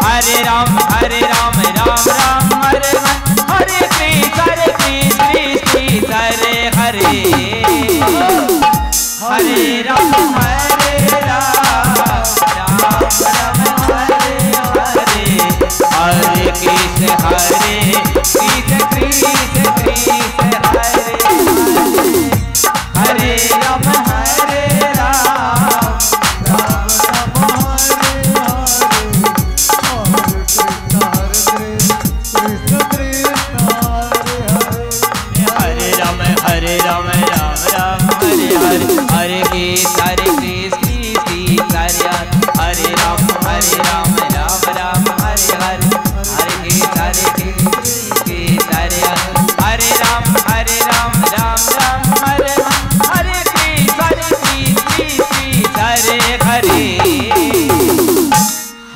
हरे राम राम राम हरे हरे कृष्ण कृष्ण हरे हरे हरे राम राम राम हरे हरे हरे कृष्ण कृष्ण कृष्ण हरे हरे राम हरे कृष्ण हरे राम राम राम हरे हरे हरे कृष्ण हरे राम राम राम हरे हरे कृष्ण हरे हरे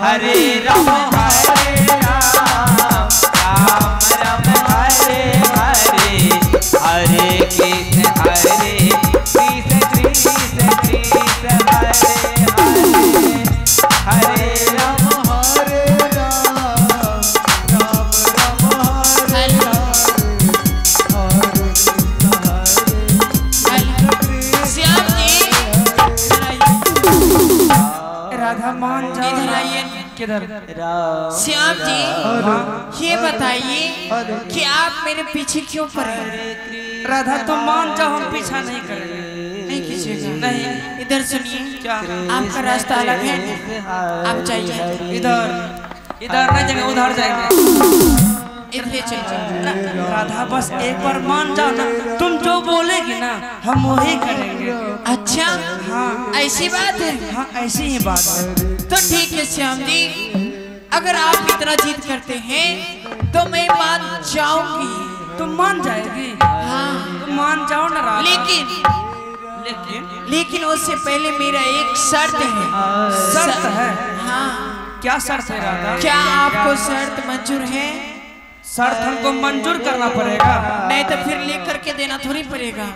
हरे राम राम राम हरे हरे हरे कृष्ण हरे श्याम जी ये बताइए कि आप मेरे पीछे क्यों पड़े? राधा तो मान जाओ, हम पीछा नहीं करेंगे। नहीं खींचेगा? नहीं। इधर सुनिए, आपका रास्ता अलग है, आप जाइए। इधर नहीं जाएंगे, उधर जाएंगे। इधर चलिए। राधा बस एक बार मान जाओ ना, तुम जो बोलेगी ना हम वही करेंगे। अच्छा हाँ ऐसी बात है? हाँ ऐसी ही बात है। तो ठीक है श्याम जी, अगर आप इतना जिद करते हैं तो मैं मान जाऊंगी। तुम मान जाएगी? हाँ तुम मान जाओ ना राधा। लेकिन उससे पहले मेरा एक शर्त है। शर्त है? हाँ। क्या शर्त है राधा? क्या आपको शर्त मंजूर है? शर्त हमको मंजूर करना पड़ेगा? नहीं तो फिर लेकर के देना थोड़ी पड़ेगा।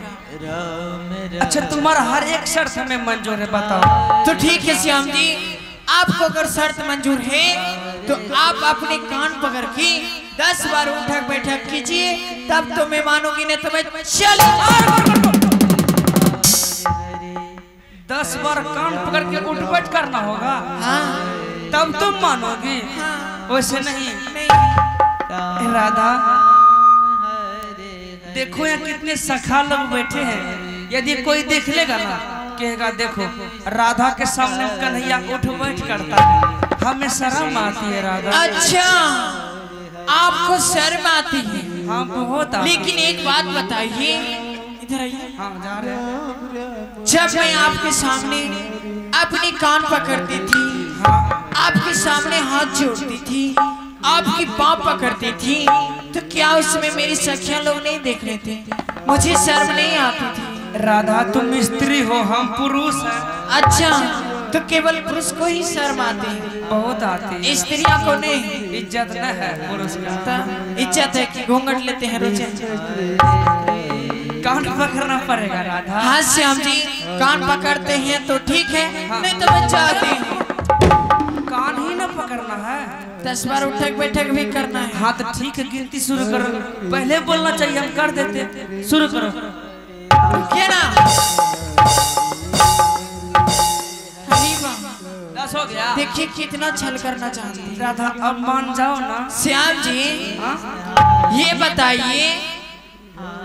अच्छा तुम्हारा हर एक शर्त हमें मंजूर है, बताओ। तो ठीक है श्याम जी, आपको अगर शर्त मंजूर है तो आप अपने कान पकड़ के 10 बार उठक बैठक कीजिए, तब तो मैं मानूंगी, नहीं तो मैं चल। 10 बार कान पकड़ के उठ बैठ करना होगा? हाँ तब तुम मानोगी? हाँ। वैसे नहीं। राधा देखो यहाँ कितने सखा लोग बैठे हैं, यदि कोई देख लेगा ना कहेगा देखो राधा के सामने कन्हैया उठ बैठ करता है, हमें शर्म आती है राधा। अच्छा आपको शर्म आती है? हाँ बहुत। लेकिन एक बात बताइए, इधर आइए। हाँ जा रहे हैं। जब मैं आपके सामने अपनी कान पकड़ती थी, आपके सामने हाथ जोड़ती थी, आपकी पाँव पकड़ती थी, तो क्या उसमें मेरी सखियां लोग नहीं देख रहे थे? मुझे शर्म नहीं आती थी? राधा तुम स्त्री हो, हम पुरुष हैं। अच्छा तो केवल पुरुष को ही शर्म आती है? बहुत आती है। स्त्रियों को नहीं? इज्जत न है पुरुष का। इज्जत है कि घूंघट लेते हैं रोजे? कान पकड़ना पड़ेगा राधा। हाँ श्याम जी, कान पकड़ते हैं तो ठीक है, नहीं तो मैं चाहती हूँ कान ही ना पकड़ना है, 10 बार उठक बैठक भी करना है। हाँ तो ठीक है, गिनती शुरू करो। पहले बोलना चाहिए, हम कर देते। शुरू करो। क्या ना? 10 हो गया। देखिए कितना छल करना चाहती है राधा, अब मान जाओ ना। श्याम जी ये बताइए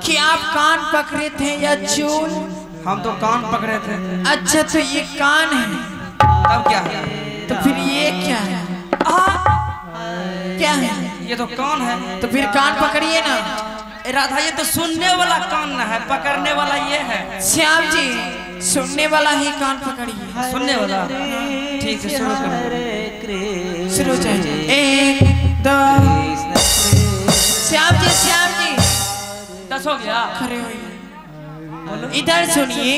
कि आप कान पकड़े थे या चूल? हम तो कान पकड़े थे। अच्छा तो ये कान है, तब क्या है? तो फिर ये क्या है? क्या है? ये तो कान है। तो फिर कान पकड़िए ना। राधा ये तो सुनने वाला कान न है, पकड़ने वाला ये है। श्याम जी सुनने वाला ही कान पकड़िए। सुनने वाला ठीक है, शुरू करो। शुरू चाहिए। 1 2 श्याम जी 10 हो गया। खड़े होइए। इधर सुनिए,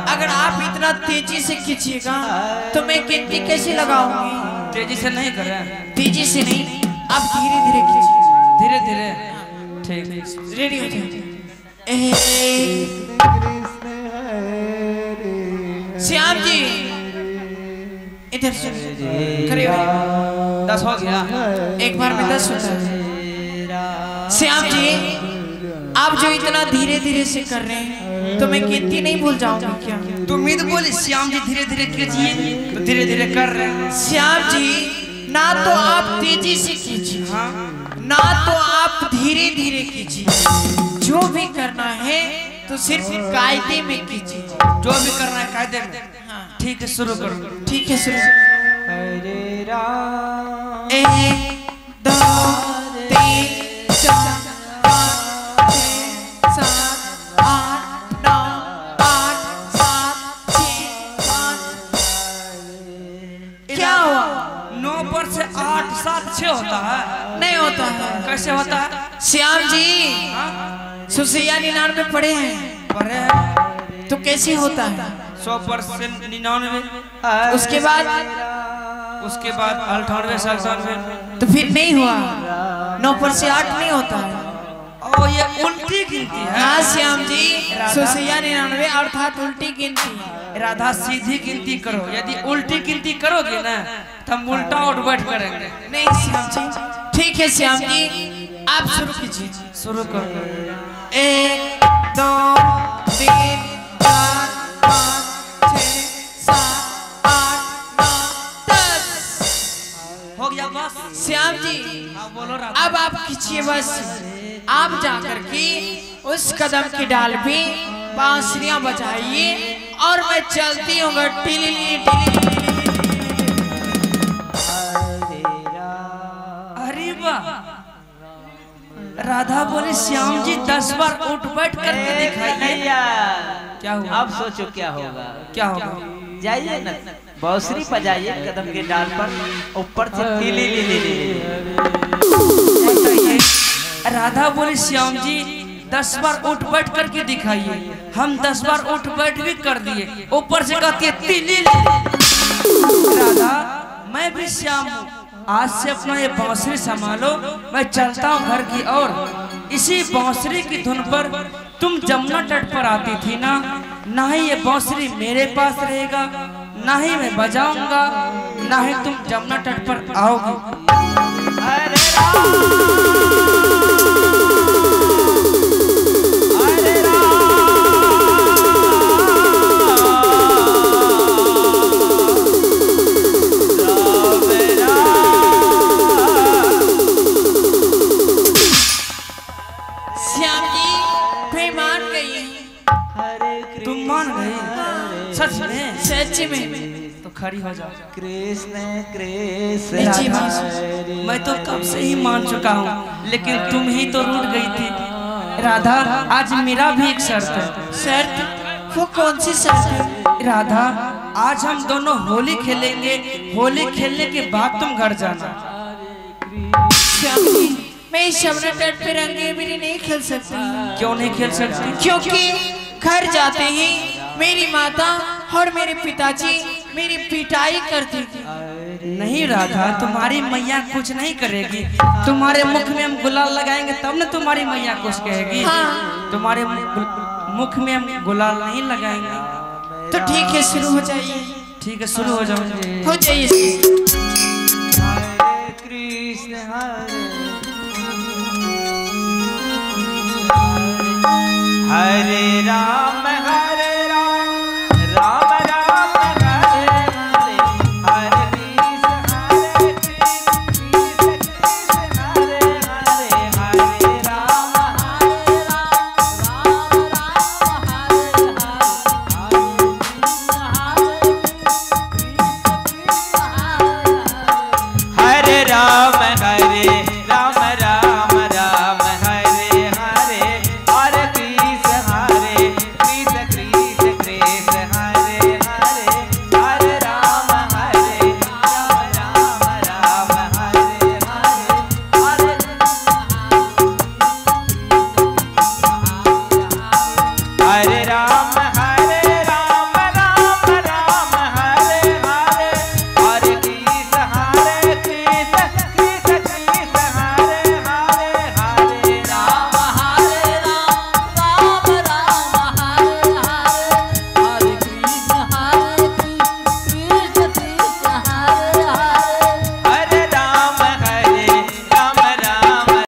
अगर आप इतना तेजी से खींचिएगा तो मैं गिनती कैसे लगाऊंगी? तेजी से नहीं करें? तेजी से नहीं, आप धीरे धीरे खींचिए। धीरे धीरे ठीक। रेडी हो जाइए। श्याम जी इधर से खड़े हो। 10 हो गया। एक बार में 10 होता है। श्याम जी आप जो इतना धीरे धीरे से कर रहे हैं तो मैं गिनती नहीं भूल जाऊंगी क्या? तुम ही तो बोले श्याम जी धीरे धीरे कीजिए, तो धीरे धीरे कर रहे हैं। श्याम जी ना तो आप तेजी से कीजिए, हाँ ना तो आप धीरे धीरे कीजिए, जो भी करना है तो सिर्फ कायदे में कीजिए। जो भी करना है कायदे में। हाँ ठीक है शुरू करो। ठीक है शुरू। हरे राम 1 2 3 4 5 6 7 8 9 8 7 6 5। क्या हुआ? 9 पर से 8 7 6 होता है? नहीं होता है। कैसे होता है? श्याम जी हाँ? सुसैया 99 पढ़े हैं पढ़े हैं। तो कैसे होता है? 100% 99। उसके बाद 98 97। तो फिर नहीं हुआ। 9 पर से 8 नहीं होता है। ओ ये उल्टी गिनती है। हाँ श्याम जी सुसैया 99 अर्थात उल्टी गिनती है। राधा सीधी गिनती करो, यदि उल्टी गिनती करोगे ना तो हम उल्टा उठ बैठ करेंगे। नहीं श्याम जी ठीक है। श्याम जी आप शुरू कीजिए। शुरू करो। 1 2 3 4 5 6 7 8 9 10। हो गया बस? श्याम जी हाँ बोलो राधा। अब आप खींचिए बस। आप जाकर के उस कदम की डाल पे बांसुरियां बजाइए और मैं चलती हूँ टिली। अरे वाह, राधा बोले श्याम जी 10 बार उठ बैठ करके दिखाइए। क्या हुआ? अब सोचो क्या होगा। क्या होगा? जाइए ना बांसुरी बजाइए कदम के डाल पर, ऊपर से तिली राधा बोले श्याम जी 10 बार उठ बैठ करके दिखाइए। हम 10 बार उठ बैठ भी कर दिए, ऊपर से कहती है तिली। राधा मैं भी श्याम हूँ, आज से अपना ये बांसुरी संभालो, मैं चलता हूँ घर की ओर। इसी बांसुरी की धुन पर तुम जमुना तट पर आती थी ना ही ये बांसुरी मेरे पास रहेगा, ना ही मैं बजाऊंगा, ना ही तुम जमुना तट पर आओगी। श्याम जी मैं मान गई। तुम मान गई? सच में? सच में। तो खड़ी हो जाओ। कृष्ण कृष्ण नीचे हरे। मैं तो कब से ही मान चुका हूँ, लेकिन तुम ही तो रूठ गई थी। राधा आज मेरा भी एक शर्त है। शर्त? वो कौन सी शर्त है? राधा आज हम दोनों होली खेलेंगे, होली खेलने के बाद तुम घर जाना। श्याम जी मैं इस यमुना तट पे रंगे बिना नहीं खेल सकती। क्यों नहीं खेल सकती? क्योंकि घर जाते ही मेरी माता और मेरे पिताजी मेरी पिटाई करती थी। नहीं राधा, तुम्हारी मैया कुछ नहीं करेगी। तुम्हारे मुख में हम गुलाल लगाएंगे तब ना तुम्हारी मैया कुछ कहेगी। हाँ। तुम्हारे मुख में हम गुलाल नहीं लगाएंगे। तो ठीक है शुरू हो जाइए। ठीक है शुरू हो जाओ। हो जाइए। हरे कृष्ण हरे राम